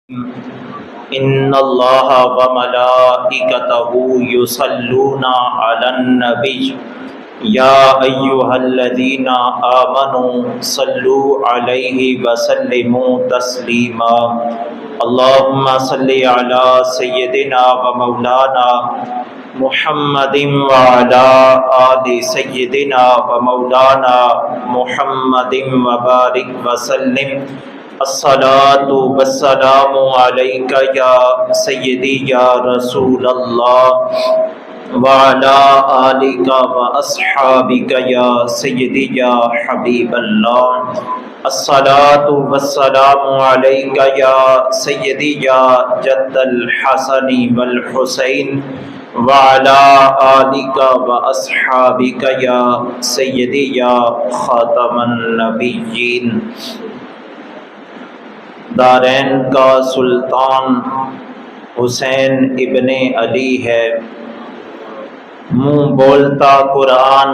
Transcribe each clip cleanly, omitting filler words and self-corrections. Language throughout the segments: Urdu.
ان اللہ وملائکتہ یصلون علی النبی یا ایھا الذین آمنوا صلوا علیہ وسلموا تسلیما اللہم صلی علی سیدنا و مولانا محمد وعلی آل سیدنا و مولانا محمد وبارک وسلم الصلاۃ والسلام علیک یا سیدی یا رسول اللہ وعلی آلک واصحابک یا سیدی یا حبیب اللہ الصلاۃ والسلام علیک یا سیدی یا جد الحسن والحسین وعلی آلک واصحابک یا سیدی یا خاتم النبیین۔ دارین کا سلطان حسین ابن علی ہے، منہ بولتا قرآن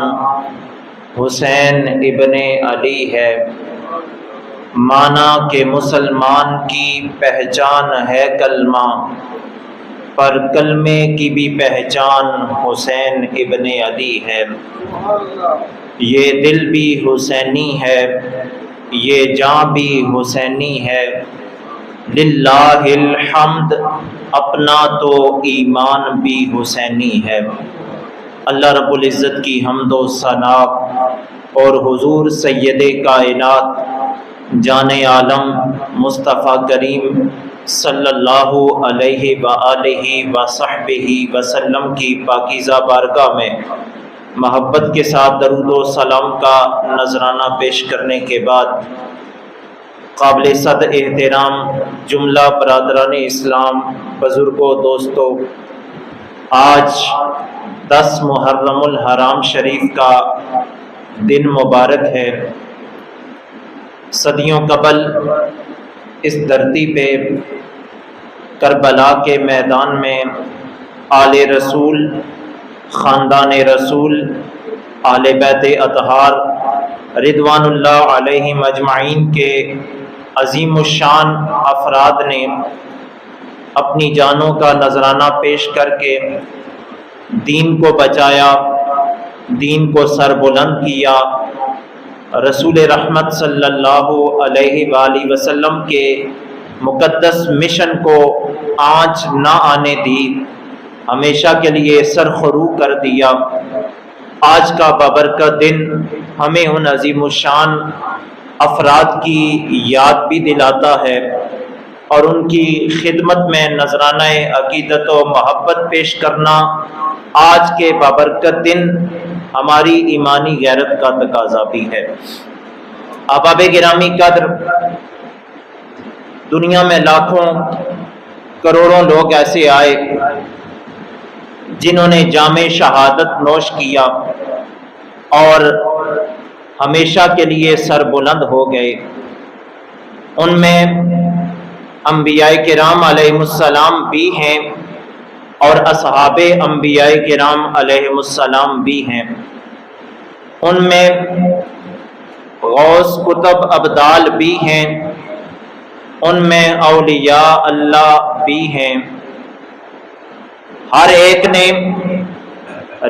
حسین ابن علی ہے، مانا کہ مسلمان کی پہچان ہے کلمہ، پر کلمے کی بھی پہچان حسین ابن علی ہے۔ یہ دل بھی حسینی ہے، یہ جاں بھی حسینی ہے، للہ الحمد اپنا تو ایمان بھی حسینی ہے۔ اللہ رب العزت کی حمد و ثنا اور حضور سید کائنات جان عالم مصطفیٰ کریم صلی اللہ علیہ وآلہ وصحبہ وسلم کی پاکیزہ بارگاہ میں محبت کے ساتھ درود و سلام کا نذرانہ پیش کرنے کے بعد قابل صد احترام جملہ برادران اسلام، بزرگوں، دوستوں، آج 10 محرم الحرام شریف کا دن مبارک ہے۔ صدیوں قبل اس دھرتی پہ کربلا کے میدان میں آل رسول، خاندان رسول، آل بیت اطہار رضوان اللہ علیہم اجمعین کے عظیم الشان افراد نے اپنی جانوں کا نذرانہ پیش کر کے دین کو بچایا، دین کو سر بلند کیا، رسول رحمت صلی اللہ علیہ وآلہ وسلم کے مقدس مشن کو آنچ نہ آنے دی، ہمیشہ کے لیے سرخرو کر دیا۔ آج کا بابرکت دن ہمیں ان عظیم الشان افراد کی یاد بھی دلاتا ہے اور ان کی خدمت میں نذرانہ عقیدت و محبت پیش کرنا آج کے بابرکت دن ہماری ایمانی غیرت کا تقاضا بھی ہے۔ احباب گرامی قدر، دنیا میں لاکھوں کروڑوں لوگ ایسے آئے جنہوں نے جام شہادت نوش کیا اور ہمیشہ کے لیے سر بلند ہو گئے۔ ان میں انبیاء کرام علیہ السلام بھی ہیں اور اصحاب انبیاء کرام علیہ السلام بھی ہیں۔ ان میں غوث کتب ابدال بھی ہیں، ان میں اولیاء اللہ بھی ہیں۔ ہر ایک نے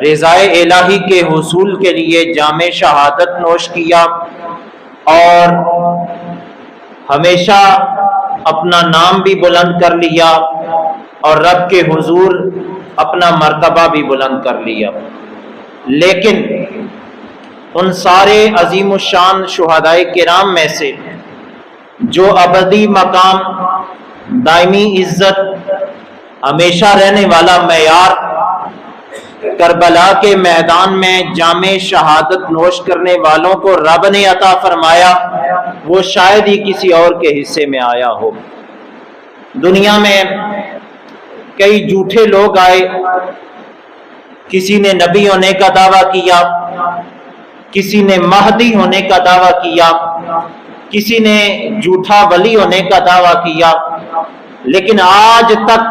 رضائے الہی کے حصول کے لیے جام شہادت نوش کیا اور ہمیشہ اپنا نام بھی بلند کر لیا اور رب کے حضور اپنا مرتبہ بھی بلند کر لیا۔ لیکن ان سارے عظیم الشان شہداء کرام میں سے جو ابدی مقام، دائمی عزت، ہمیشہ رہنے والا معیار کربلا کے میدان میں جام شہادت نوش کرنے والوں کو رب نے عطا فرمایا، وہ شاید ہی کسی اور کے حصے میں آیا ہو۔ دنیا میں کئی جھوٹے لوگ آئے، کسی نے نبی ہونے کا دعویٰ کیا، کسی نے مہدی ہونے کا دعویٰ کیا، کسی نے جھوٹا ولی ہونے کا دعویٰ کیا، لیکن آج تک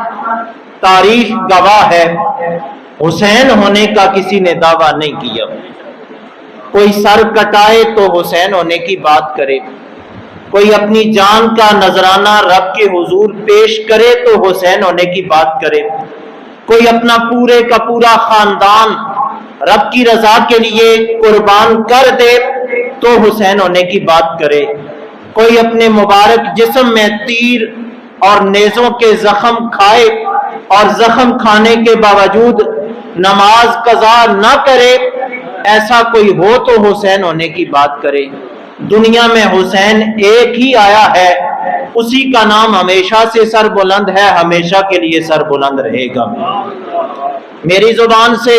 تاریخ گواہ ہے حسین ہونے کا کسی نے دعویٰ نہیں کیا۔ کوئی سر کٹائے تو حسین ہونے کی بات کرے، کوئی اپنی جان کا نذرانہ رب کے حضور پیش کرے تو حسین ہونے کی بات کرے، کوئی اپنا پورے کا پورا خاندان رب کی رضا کے لیے قربان کر دے تو حسین ہونے کی بات کرے، کوئی اپنے مبارک جسم میں تیر اور نیزوں کے زخم کھائے اور زخم کھانے کے باوجود نماز قضا نہ کرے، ایسا کوئی ہو تو حسین ہونے کی بات کرے۔ دنیا میں حسین ایک ہی آیا ہے، اسی کا نام ہمیشہ سے سر بلند ہے، ہمیشہ کے لیے سر بلند رہے گا۔ میری زبان سے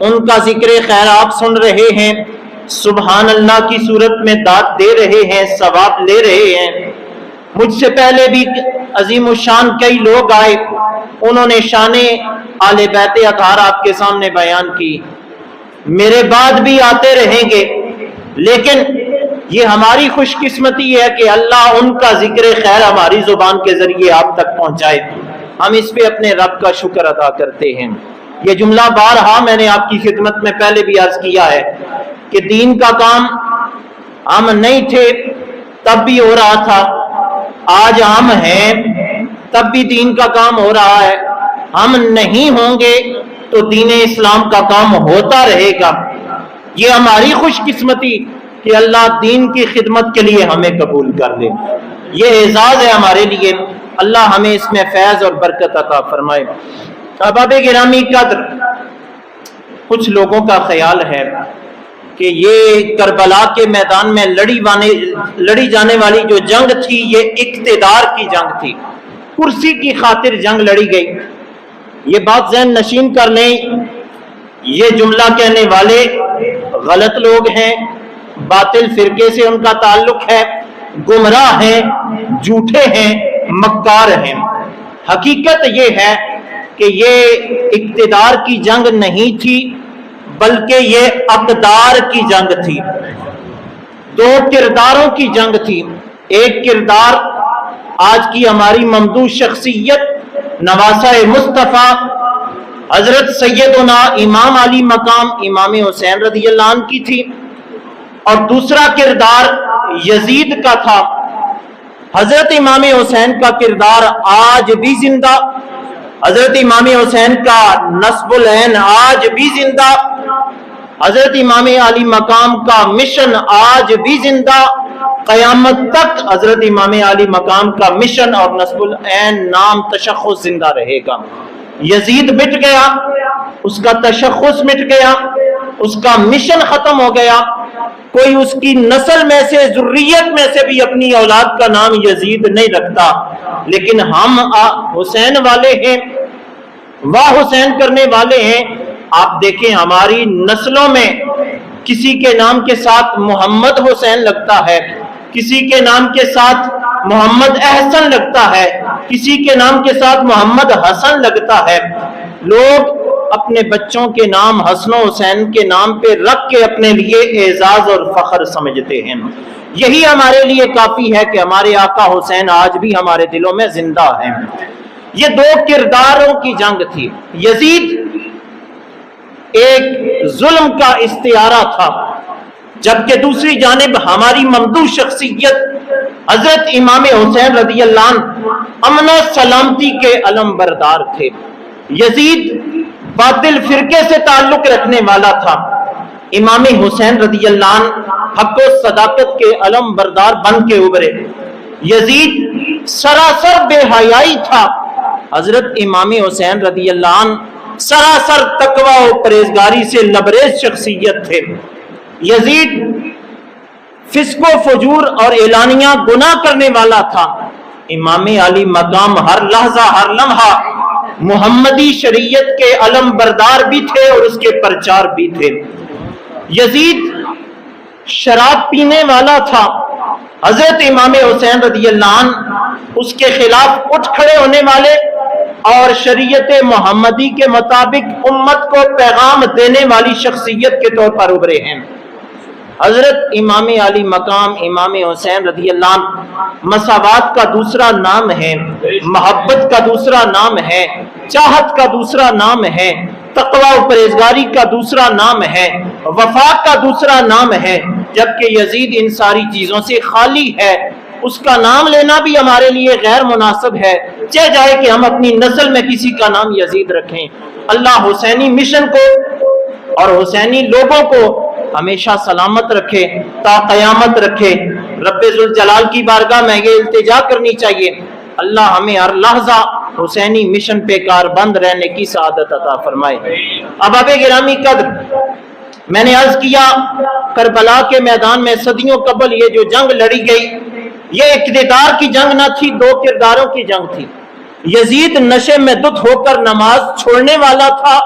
ان کا ذکر خیر آپ سن رہے ہیں، سبحان اللہ کی صورت میں داد دے رہے ہیں، ثواب لے رہے ہیں۔ مجھ سے پہلے بھی عظیم الشان کئی لوگ آئے، انہوں نے شان آل بیت اطہار آپ کے سامنے بیان کی، میرے بعد بھی آتے رہیں گے، لیکن یہ ہماری خوش قسمتی ہے کہ اللہ ان کا ذکر خیر ہماری زبان کے ذریعے آپ تک پہنچائے، ہم اس پہ اپنے رب کا شکر ادا کرتے ہیں۔ یہ جملہ بارہا میں نے آپ کی خدمت میں پہلے بھی عرض کیا ہے کہ دین کا کام ہم نہیں تھے تب بھی ہو رہا تھا، آج ہم ہیں تب بھی دین کا کام ہو رہا ہے، ہم نہیں ہوں گے تو دین اسلام کا کام ہوتا رہے گا۔ یہ ہماری خوش قسمتی کہ اللہ دین کی خدمت کے لیے ہمیں قبول کر لے، یہ اعزاز ہے ہمارے لیے، اللہ ہمیں اس میں فیض اور برکت عطا فرمائے۔ احباب گرامی قدر، کچھ لوگوں کا خیال ہے کہ یہ کربلا کے میدان میں لڑی جانے والی جو جنگ تھی یہ اقتدار کی جنگ تھی، کرسی کی خاطر جنگ لڑی گئی۔ یہ بات ذہن نشین کر لیں، یہ جملہ کہنے والے غلط لوگ ہیں، باطل فرقے سے ان کا تعلق ہے، گمراہ ہیں، جھوٹے ہیں، مکار ہیں۔ حقیقت یہ ہے کہ یہ اقتدار کی جنگ نہیں تھی بلکہ یہ اقدار کی جنگ تھی، دو کرداروں کی جنگ تھی۔ ایک کردار آج کی ہماری ممدوح شخصیت نواسہ مصطفیٰ حضرت سیدنا امام علی مقام امام حسین رضی اللہ عنہ کی تھی، اور دوسرا کردار یزید کا تھا۔ حضرت امام حسین کا کردار آج بھی زندہ، حضرت امام حسین کا نسب العین آج بھی زندہ، حضرت امام علی مقام کا مشن آج بھی زندہ، قیامت تک حضرت امام علی مقام کا مشن اور نسب العین نام تشخص زندہ رہے گا۔ یزید مٹ گیا، اس کا تشخص مٹ گیا، اس کا مشن ختم ہو گیا، کوئی اس کی نسل میں سے ذریت میں سے بھی اپنی اولاد کا نام یزید نہیں رکھتا، لیکن ہم حسین والے ہیں، واہ حسین کرنے والے ہیں۔ آپ دیکھیں ہماری نسلوں میں کسی کے نام کے ساتھ محمد حسین لگتا ہے، کسی کے نام کے ساتھ محمد احسن لگتا ہے، کسی کے نام کے ساتھ محمد حسن لگتا ہے۔ لوگ اپنے بچوں کے نام حسن و حسین کے نام پہ رکھ کے اپنے لیے اعزاز اور فخر سمجھتے ہیں۔ یہی ہمارے لیے کافی ہے کہ ہمارے آقا حسین آج بھی ہمارے دلوں میں زندہ ہیں۔ یہ دو کرداروں کی جنگ تھی۔ یزید ایک ظلم کا استعارہ تھا، جبکہ دوسری جانب ہماری ممدوح شخصیت حضرت امام حسین رضی اللہ عنہ امن و سلامتی کے علم بردار تھے۔ یزید باطل فرقے سے تعلق رکھنے والا تھا، امام حسین رضی اللہ عنہ حق و صداقت کے علم بردار بن کے ابھرے۔ یزید سراسر بے حیائی تھا، حضرت امام حسین رضی اللہ عنہ سراسر تقوی و پرہیزگاری سے لبریز شخصیت تھے۔ یزید فسق و فجور اور اعلانیہ گناہ کرنے والا تھا، امام علی مقام ہر لحظہ ہر لمحہ محمدی شریعت کے علم بردار بھی تھے اور اس کے پرچار بھی تھے۔ یزید شراب پینے والا تھا، حضرت امام حسین رضی اللہ عنہ اس کے خلاف اٹھ کھڑے ہونے والے اور شریعت محمدی کے مطابق امت کو پیغام دینے والی شخصیت کے طور پر ابھرے ہیں۔ حضرت امام علی مقام امام حسین رضی اللہ عنہ مساوات کا دوسرا نام ہے، محبت کا دوسرا نام ہے، چاہت کا دوسرا نام ہے، تقوی و پرہیزگاری کا دوسرا نام ہے، وفا کا دوسرا نام ہے، جبکہ یزید ان ساری چیزوں سے خالی ہے۔ اس کا نام لینا بھی ہمارے لیے غیر مناسب ہے، چاہے جائے کہ ہم اپنی نسل میں کسی کا نام یزید رکھیں۔ اللہ حسینی مشن کو اور حسینی لوگوں کو ہمیشہ سلامت رکھے، تا قیامت رکھے۔ رب ذوالجلال کی بارگاہ میں یہ التجا کرنی چاہیے، اللہ ہمیں ہر لحظہ حسینی مشن پہ کاربند رہنے کی سعادت عطا فرمائے۔ احباب گرامی قدر، میں نے عرض کیا کربلا کے میدان میں صدیوں قبل یہ جو جنگ لڑی گئی، یہ اقتدار کی جنگ نہ تھی، دو کرداروں کی جنگ تھی۔ یزید نشے میں دھت ہو کر نماز چھوڑنے والا تھا،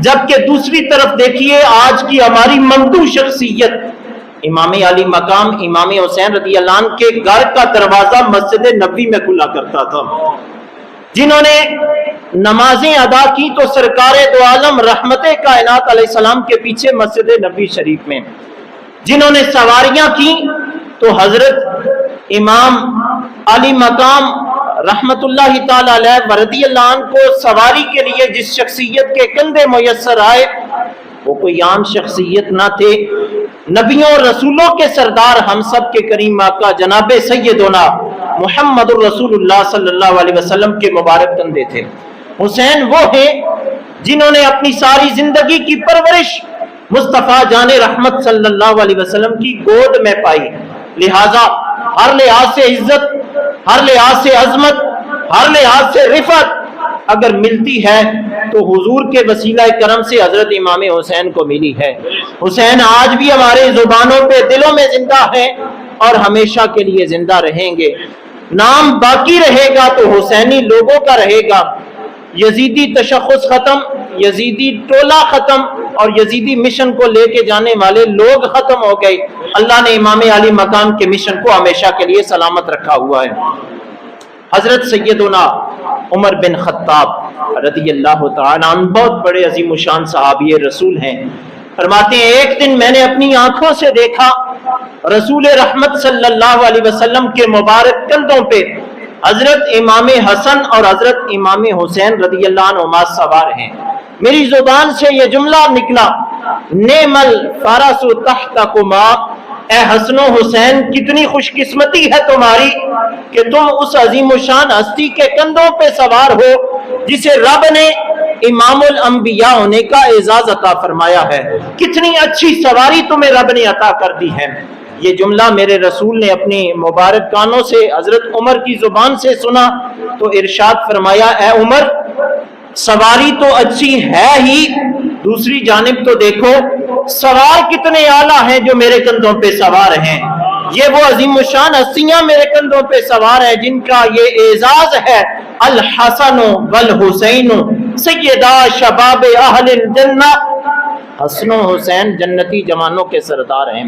جبکہ دوسری طرف دیکھیے آج کی ہماری ممدوح شخصیت امام علی مقام امام حسین رضی اللہ عنہ کے گھر کا دروازہ مسجد نبوی میں کھلا کرتا تھا۔ جنہوں نے نمازیں ادا کی تو سرکار دو عالم رحمت کائنات علیہ السلام کے پیچھے مسجد نبوی شریف میں، جنہوں نے سواریاں کی تو حضرت امام علی مقام رحمت اللہ تعالی علیہ ورضی اللہ عنہ کو سواری کے لیے جس شخصیت کے کندھے میسر آئے وہ کوئی عام شخصیت نہ تھے، نبیوں اور رسولوں کے سردار ہم سب کے کریم آقا جناب سیدنا محمد الرسول اللہ صلی اللہ علیہ وسلم کے مبارک کندھے تھے۔ حسین وہ ہیں جنہوں نے اپنی ساری زندگی کی پرورش مصطفیٰ جان رحمت صلی اللہ علیہ وسلم کی گود میں پائی، لہذا ہر لحاظ سے عزت، ہر لحاظ سے عظمت، ہر لحاظ سے رفعت اگر ملتی ہے تو حضور کے وسیلہ کرم سے حضرت امام حسین کو ملی ہے۔ حسین آج بھی ہمارے زبانوں پہ دلوں میں زندہ ہے اور ہمیشہ کے لیے زندہ رہیں گے۔ نام باقی رہے گا تو حسینی لوگوں کا رہے گا۔ یزیدی تشخص ختم، یزیدی ٹولہ ختم اور یزیدی مشن کو لے کے جانے والے لوگ ختم ہو گئے۔ اللہ نے امام علی مقام کے مشن کو ہمیشہ کے لیے سلامت رکھا ہوا ہے۔ حضرت سیدنا عمر بن خطاب رضی اللہ تعالیٰ عنہ بہت بڑے عظیم الشان صحابی رسول ہیں، فرماتے ہیں ایک دن میں نے اپنی آنکھوں سے دیکھا رسول رحمت صلی اللہ علیہ وسلم کے مبارک کندھوں پہ حضرت امام حسن اور حضرت امام حسین رضی اللہ عنہما سوار ہیں۔ میری زبان سے یہ جملہ نکلا، نعم الفرس تحتکما، اے حسن و حسین کتنی خوش قسمتی ہے تمہاری کہ تم اس عظیم الشان ہستی کے کندھوں پہ سوار ہو جسے رب نے امام الانبیاء ہونے کا اعزاز عطا فرمایا ہے۔ کتنی اچھی سواری تمہیں رب نے عطا کر دی ہے۔ یہ جملہ میرے رسول نے اپنی مبارک کانوں سے حضرت عمر کی زبان سے سنا تو ارشاد فرمایا، اے عمر سواری تو اچھی ہے ہی، دوسری جانب تو دیکھو سوار کتنے اعلیٰ ہیں جو میرے کندھوں پہ سوار ہیں۔ یہ وہ عظیم الشان ہستیاں میرے کندھوں پہ سوار ہیں جن کا یہ اعزاز ہے، الحسن والحسین سیدا شباب اہل الجنہ، حسن و حسین جنتی جوانوں کے سردار ہیں۔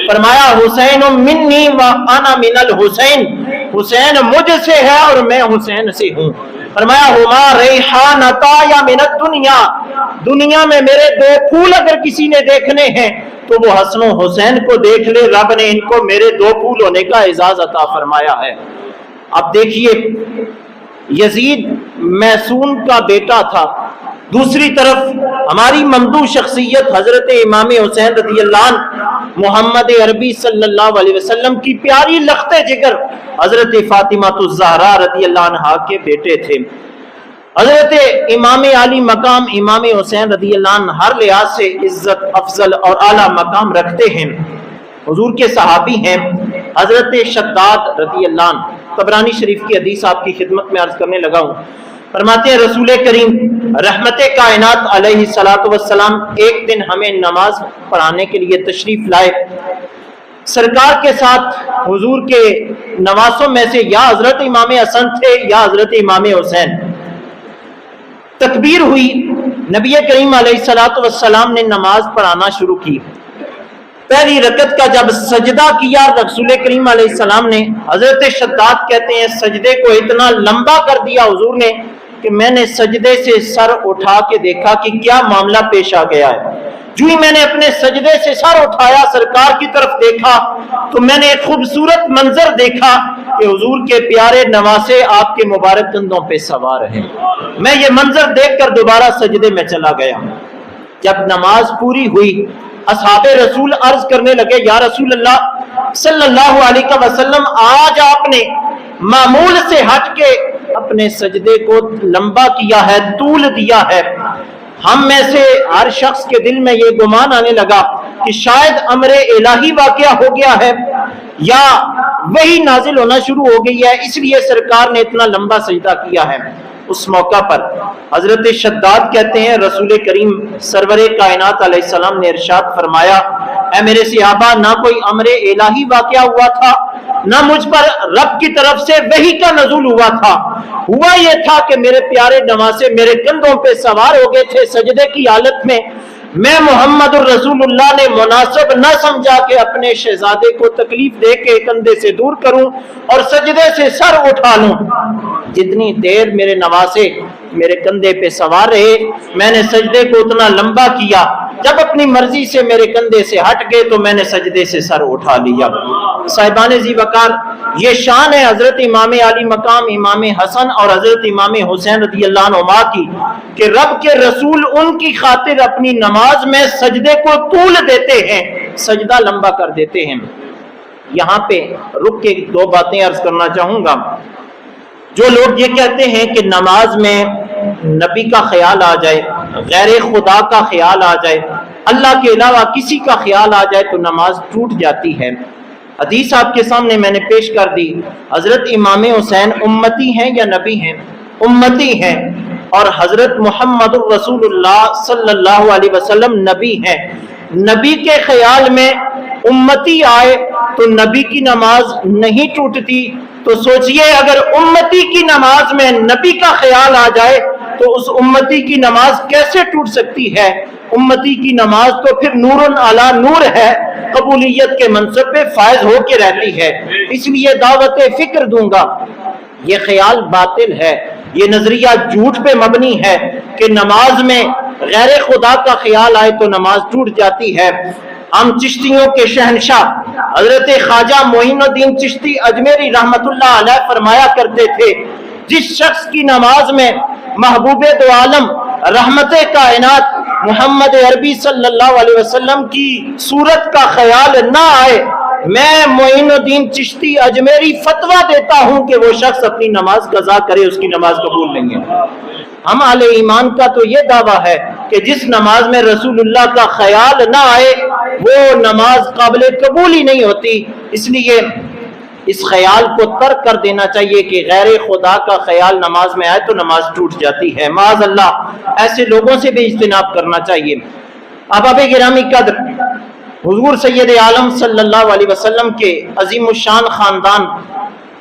فرمایا حسین منی و انا من الحسین، حسین مجھ سے ہے اور میں حسین سے ہوں۔ فرمایا ہما ریحانتا یا من الدنیا، دنیا میں میرے دو پھول اگر کسی نے دیکھنے ہیں تو وہ حسن و حسین کو دیکھ لے، رب نے ان کو میرے دو پھول ہونے کا اعزاز عطا فرمایا ہے۔ اب دیکھیے یزید میسون کا بیٹا تھا، دوسری طرف ہماری ممدوح شخصیت حضرت امام حسین رضی اللہ عنہ محمد عربی صلی اللہ علیہ وسلم کی پیاری لخت جگر حضرت فاطمہ الزہرا رضی اللہ عنہا کے بیٹے تھے۔ حضرت امام علی مقام امام حسین رضی اللہ عنہ ہر لحاظ سے عزت افضل اور اعلیٰ مقام رکھتے ہیں، حضور کے صحابی ہیں۔ حضرت شداد رضی اللہ عنہ، طبرانی شریف کی حدیث آپ کی خدمت میں عرض کرنے لگا ہوں، فرماتے ہیں رسول کریم رحمت کائنات علیہ الصلوۃ والسلام ایک دن ہمیں نماز پڑھانے کے لیے تشریف لائے۔ سرکار کے ساتھ حضور کے نواسوں میں سے یا حضرت امام حسن تھے یا حضرت امام حسین۔ تکبیر ہوئی، نبی کریم علیہ الصلوۃ والسلام نے نماز پڑھانا شروع کی۔ پہلی رکعت کا جب سجدہ کیا رسول کریم علیہ السلام نے، حضرت شداد کہتے ہیں سجدے کو اتنا لمبا کر دیا حضور نے کہ میں نے سجدے سے سر اٹھا کے دیکھا کہ کیا معاملہ پیش آ گیا ہے۔ جو ہی میں نے اپنے سجدے سے سر اٹھایا سرکار کی طرف دیکھا تو میں نے ایک خوبصورت منظر دیکھا کہ حضور کے پیارے نواسے آپ کے مبارک کندھوں پہ سوار ہیں۔ میں یہ منظر دیکھ کر دوبارہ سجدے میں چلا گیا۔ جب نماز پوری ہوئی اصحاب رسول عرض کرنے لگے یا رسول اللہ صلی اللہ علیہ وسلم آج آپ نے معمول سے ہٹ کے اپنے سجدے کو لمبا کیا ہے، طول دیا ہے۔ ہم میں سے ہر شخص کے دل میں یہ گمان آنے لگا کہ شاید امر الہی واقعہ ہو گیا ہے یا وہی نازل ہونا شروع ہو گئی ہے، اس لیے سرکار نے اتنا لمبا سجدہ کیا ہے۔ اس موقع پر حضرت شداد کہتے ہیں رسول کریم سرور کائنات علیہ السلام نے ارشاد فرمایا اے میرے صحابہ، نہ کوئی امر الہی واقعہ ہوا تھا، نہ مجھ پر رب کی طرف سے وحی کا نزول ہوا تھا، ہوا یہ تھا کہ میرے پیارے نواسے میرے کندھوں پہ سوار ہو گئے تھے سجدے کی حالت میں۔ میں محمد الرسول اللہ نے مناسب نہ سمجھا کہ اپنے شہزادے کو تکلیف دے کے کندھے سے دور کروں اور سجدے سے سر اٹھا لوں۔ جتنی دیر میرے نواسے میرے کندھے پہ سوار رہے میں نے سجدے کو اتنا لمبا کیا، جب اپنی مرضی سے میرے کندھے سے ہٹ گئے تو میں نے سجدے سے سر اٹھا لیا۔ صاحبان ذی وقار، یہ شان ہے حضرت امام علی مقام امام حسن اور حضرت امام حسین رضی اللہ عنہما کی کہ رب کے رسول ان کی خاطر اپنی نماز میں سجدے کو طول دیتے ہیں، سجدہ لمبا کر دیتے ہیں۔ یہاں پہ رک کے دو باتیں عرض کرنا چاہوں گا۔ جو لوگ یہ کہتے ہیں کہ نماز میں نبی کا خیال آ جائے، غیر خدا کا خیال آ جائے، اللہ کے علاوہ کسی کا خیال آ جائے تو نماز ٹوٹ جاتی ہے، حدیث آپ کے سامنے میں نے پیش کر دی۔ حضرت امام حسین امتی ہیں یا نبی ہیں؟ امتی ہیں، اور حضرت محمد الرسول اللہ صلی اللہ علیہ وسلم نبی ہیں۔ نبی کے خیال میں امتی آئے تو نبی کی نماز نہیں ٹوٹتی، تو سوچئے اگر امتی کی نماز میں نبی کا خیال آ جائے تو اس امتی کی نماز کیسے ٹوٹ سکتی ہے؟ امتی کی نماز تو پھر نور علی نور ہے، قبولیت کے منصب پہ فائز ہو کے رہتی ہے۔ اس لیے دعوت فکر دوں گا، یہ خیال باطل ہے، یہ نظریہ جھوٹ پہ مبنی ہے کہ نماز میں غیر خدا کا خیال آئے تو نماز ٹوٹ جاتی ہے۔ ہم چشتیوں کے شہنشاہ حضرت خواجہ معین الدین چشتی اجمیری رحمت اللہ علیہ فرمایا کرتے تھے جس شخص کی نماز میں محبوب دو عالم رحمت کائنات محمد عربی صلی اللہ علیہ وسلم کی صورت کا خیال نہ آئے، میں معین الدین چشتی اجمیری فتویٰ دیتا ہوں کہ وہ شخص اپنی نماز قضا کرے، اس کی نماز قبول نہیں ہے۔ ہم اہل ایمان کا تو یہ دعویٰ ہے کہ جس نماز میں رسول اللہ کا خیال نہ آئے وہ نماز قابل قبول ہی نہیں ہوتی۔ اس لیے اس خیال کو ترک کر دینا چاہیے کہ غیر خدا کا خیال نماز میں آئے تو نماز ٹوٹ جاتی ہے، معاذ اللہ ایسے لوگوں سے بھی اجتناب کرنا چاہیے۔ احباب گرامی قدر، حضور سید عالم صلی اللہ علیہ وسلم کے عظیم الشان خاندان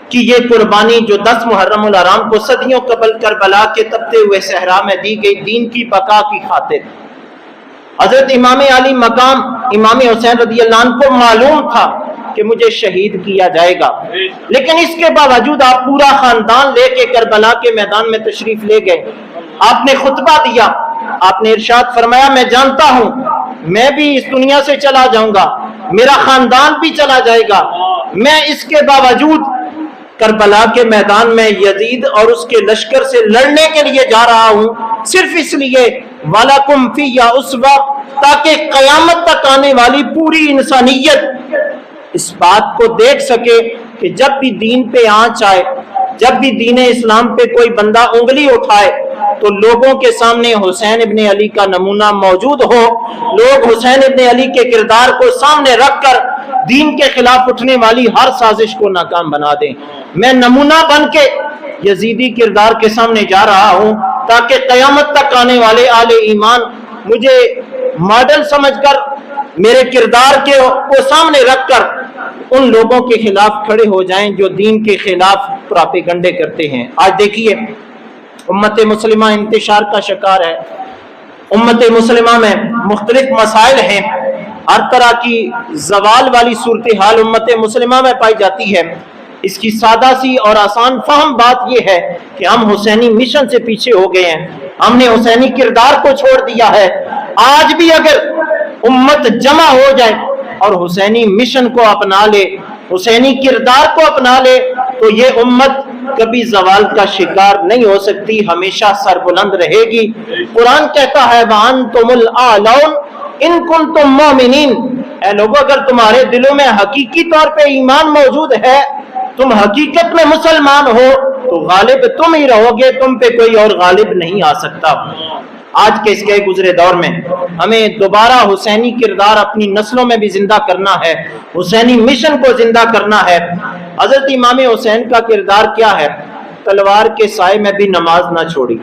کی یہ قربانی جو 10 محرم الحرام کو صدیوں قبل کربلا کے تپتے ہوئے صحرا میں دی گئی دین کی بقا کی خاطر، حضرت امام علی مقام امام حسین رضی اللہ عنہ کو معلوم تھا کہ مجھے شہید کیا جائے گا، لیکن اس کے باوجود آپ پورا خاندان لے کے کربلا کے میدان میں تشریف لے گئے، آپ نے خطبہ دیا، آپ نے ارشاد فرمایا میں جانتا ہوں میں بھی اس دنیا سے چلا جاؤں گا، میرا خاندان بھی چلا جائے گا، میں اس کے باوجود کربلا کے میدان میں یزید اور اس کے لشکر سے لڑنے کے لیے جا رہا ہوں، صرف اس لیے وَلَكُمْ فِيَّ أُسْوَةٌ تاکہ قیامت تک آنے والی پوری انسانیت اس بات کو دیکھ سکے کہ جب بھی دین پہ آنچ آئے، جب بھی دین اسلام پہ کوئی بندہ انگلی اٹھائے تو لوگوں کے سامنے حسین ابن علی کا نمونہ موجود ہو، لوگ حسین ابن علی کے کردار کو سامنے رکھ کر دین کے خلاف اٹھنے والی ہر سازش کو ناکام بنا دیں۔ میں نمونہ بن کے یزیدی کردار کے سامنے جا رہا ہوں تاکہ قیامت تک آنے والے اہل ایمان مجھے ماڈل سمجھ کر میرے کردار کو سامنے رکھ کر ان لوگوں کے خلاف کھڑے ہو جائیں جو دین کے خلاف پراپیگنڈے کرتے ہیں۔ آج دیکھیے امت مسلمہ انتشار کا شکار ہے، امت مسلمہ میں مختلف مسائل ہیں، ہر طرح کی زوال والی صورتحال امت مسلمہ میں پائی جاتی ہے۔ اس کی سادہ سی اور آسان فہم بات یہ ہے کہ ہم حسینی مشن سے پیچھے ہو گئے ہیں، ہم نے حسینی کردار کو چھوڑ دیا ہے۔ آج بھی اگر امت جمع ہو جائے اور حسینی مشن کو اپنا لے، حسینی کردار کو اپنا لے تو یہ امت کبھی زوال کا شکار نہیں ہو سکتی، ہمیشہ سربلند رہے گی۔ قرآن کہتا ہے وَأَنْتُمُ الْأَعْلَوْنَ ان کنتم مومنین، اے لوگوں اگر تمہارے دلوں میں حقیقی طور پہ ایمان موجود ہے، تم حقیقت میں مسلمان ہو، تو غالب تم ہی رہو گے، تم پہ کوئی اور غالب نہیں آ سکتا۔ آج کے اس گئے گزرے دور میں ہمیں دوبارہ حسینی کردار اپنی نسلوں میں بھی زندہ کرنا ہے، حسینی مشن کو زندہ کرنا ہے۔ حضرت امام حسین کا کردار کیا ہے؟ تلوار کے سائے میں بھی نماز نہ چھوڑی،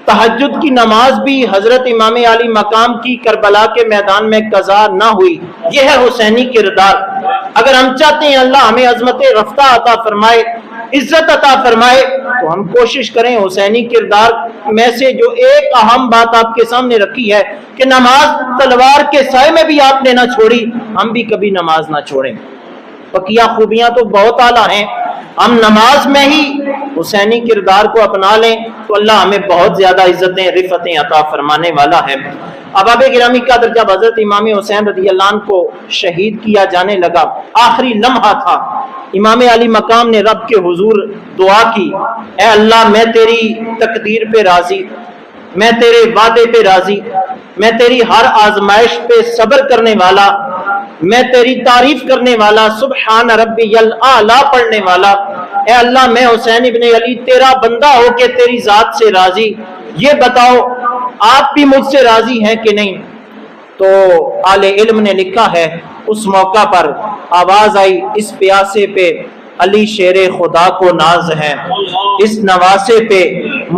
تہجد کی نماز بھی حضرت امام علی مقام کی کربلا کے میدان میں قضا نہ ہوئی۔ یہ ہے حسینی کردار۔ اگر ہم چاہتے ہیں اللہ ہمیں عظمت رفتہ عطا فرمائے، عزت عطا فرمائے، تو ہم کوشش کریں حسینی کردار میں سے جو ایک اہم بات آپ کے سامنے رکھی ہے کہ نماز تلوار کے سائے میں بھی آپ نے نہ چھوڑی، ہم بھی کبھی نماز نہ چھوڑیں۔ بقیہ خوبیاں تو بہت اعلیٰ ہیں، ہم نماز میں ہی حسینی کردار کو اپنا لیں تو اللہ ہمیں بہت زیادہ عزتیں رفعتیں عطا فرمانے والا ہے۔ احباب گرامی قدر، جب حضرت امام حسین رضی اللہ عنہ کو شہید کیا جانے لگا، آخری لمحہ تھا، امام علی مقام نے رب کے حضور دعا کی، اے اللہ میں تیری تقدیر پہ راضی، میں تیرے وعدے پہ راضی، میں تیری ہر آزمائش پہ صبر کرنے والا، میں تیری تعریف کرنے والا، سبحان ربی الاعلی پڑھنے والا، اے اللہ میں حسین ابن علی تیرا بندہ ہو کے تیری ذات سے راضی، یہ بتاؤ آپ بھی مجھ سے راضی ہیں کہ نہیں؟ تو اہل علم نے لکھا ہے اس موقع پر آواز آئی، اس پیاسے پہ علی شیر خدا کو ناز ہے، اس نواسے پہ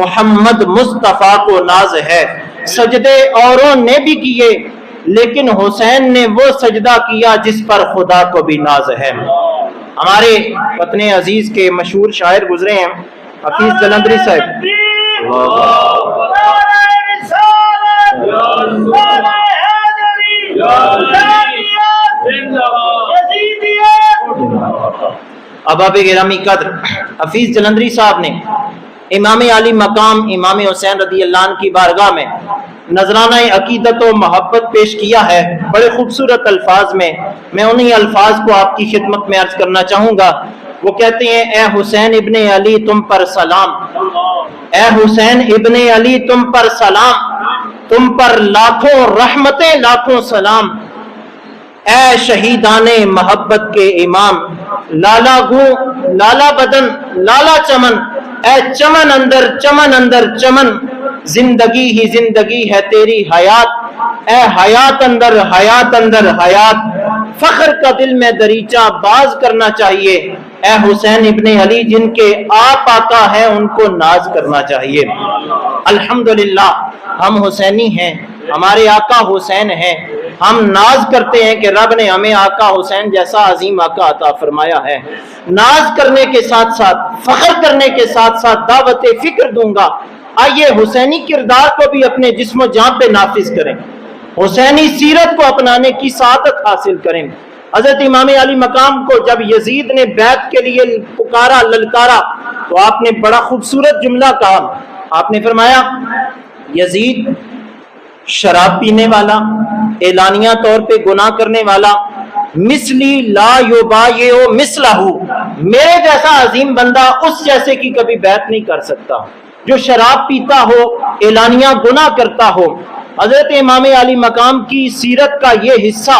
محمد مصطفیٰ کو ناز ہے۔ سجدے اوروں نے بھی کیے لیکن حسین نے وہ سجدہ کیا جس پر خدا کو بھی ناز ہے۔ ہمارے وطن عزیز کے مشہور شاعر گزرے ہیں حفیظ جلندری صاحب، احباب گرامی قدر، حفیظ جلندری صاحب نے امام علی مقام امام حسین رضی اللہ عنہ کی بارگاہ میں نذرانہ عقیدت و محبت پیش کیا ہے بڑے خوبصورت الفاظ میں۔ میں انہی الفاظ کو آپ کی خدمت میں عرض کرنا چاہوں گا۔ وہ کہتے ہیں، اے حسین ابن علی تم پر سلام، اے حسین ابن علی تم پر سلام، تم پر لاکھوں رحمتیں لاکھوں سلام، اے شہیدان محبت کے امام، لالا گو لالا بدن لالا چمن، اے چمن اندر چمن، زندگی ہی زندگی ہے تیری حیات، اے حیات اندر حیات، فخر کا دل میں دریچہ باز کرنا چاہیے، اے حسین ابن علی جن کے آپ آقا ہیں ان کو ناز کرنا چاہیے۔ الحمدللہ ہم حسینی ہیں، ہمارے آقا حسین ہیں، ہم ناز کرتے ہیں کہ رب نے ہمیں آقا حسین جیسا عظیم آقا عطا فرمایا ہے۔ ناز کرنے کے ساتھ ساتھ، فخر کرنے کے ساتھ ساتھ دعوت فکر دوں گا، آئیے حسینی کردار کو بھی اپنے جسم و جان پہ نافذ کریں، حسینی سیرت کو اپنانے کی سعادت حاصل کریں۔ حضرت امام علی مقام کو جب یزید نے بیعت کے لیے پکارا، للکارا، تو آپ نے بڑا خوبصورت جملہ کہا، آپ نے فرمایا یزید شراب پینے والا، اعلانیہ طور پہ گناہ کرنے والا، مثلی لا یبایع مثلہ، میرے جیسا عظیم بندہ اس جیسے کی کبھی بیعت نہیں کر سکتا جو شراب پیتا ہو، اعلانیہ گناہ کرتا ہو۔ حضرت امام علی مقام کی سیرت کا یہ حصہ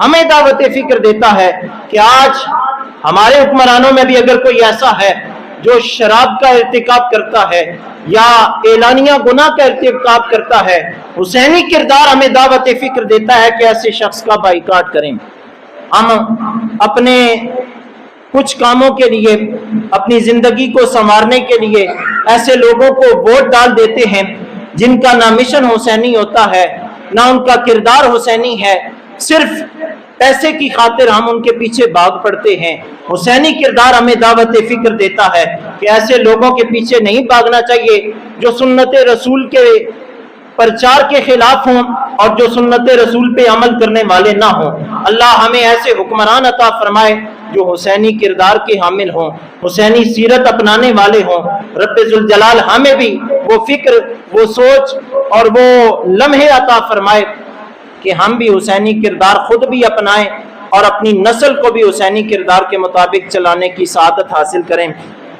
ہمیں دعوت فکر دیتا ہے کہ آج ہمارے حکمرانوں میں بھی اگر کوئی ایسا ہے جو شراب کا ارتکاب کرتا ہے یا اعلانیہ گناہ کا ارتکاب کرتا ہے، حسینی کردار ہمیں دعوت فکر دیتا ہے کہ ایسے شخص کا بائیکاٹ کریں۔ ہم اپنے کچھ کاموں کے لیے، اپنی زندگی کو سنوارنے کے لیے ایسے لوگوں کو ووٹ ڈال دیتے ہیں جن کا نہ مشن حسینی ہوتا ہے نہ ان کا کردار حسینی ہے، صرف پیسے کی خاطر ہم ان کے پیچھے بھاگ پڑتے ہیں۔ حسینی کردار ہمیں دعوت فکر دیتا ہے کہ ایسے لوگوں کے پیچھے نہیں بھاگنا چاہیے جو سنت رسول کے پرچار کے خلاف ہوں اور جو سنت رسول پہ عمل کرنے والے نہ ہوں۔ اللہ ہمیں ایسے حکمران عطا فرمائے جو حسینی کردار کے حامل ہوں، حسینی سیرت اپنانے والے ہوں۔ رب ذوالجلال ہمیں بھی وہ فکر، وہ سوچ اور وہ لمحے عطا فرمائے کہ ہم بھی حسینی کردار خود بھی اپنائیں اور اپنی نسل کو بھی حسینی کردار کے مطابق چلانے کی سعادت حاصل کریں۔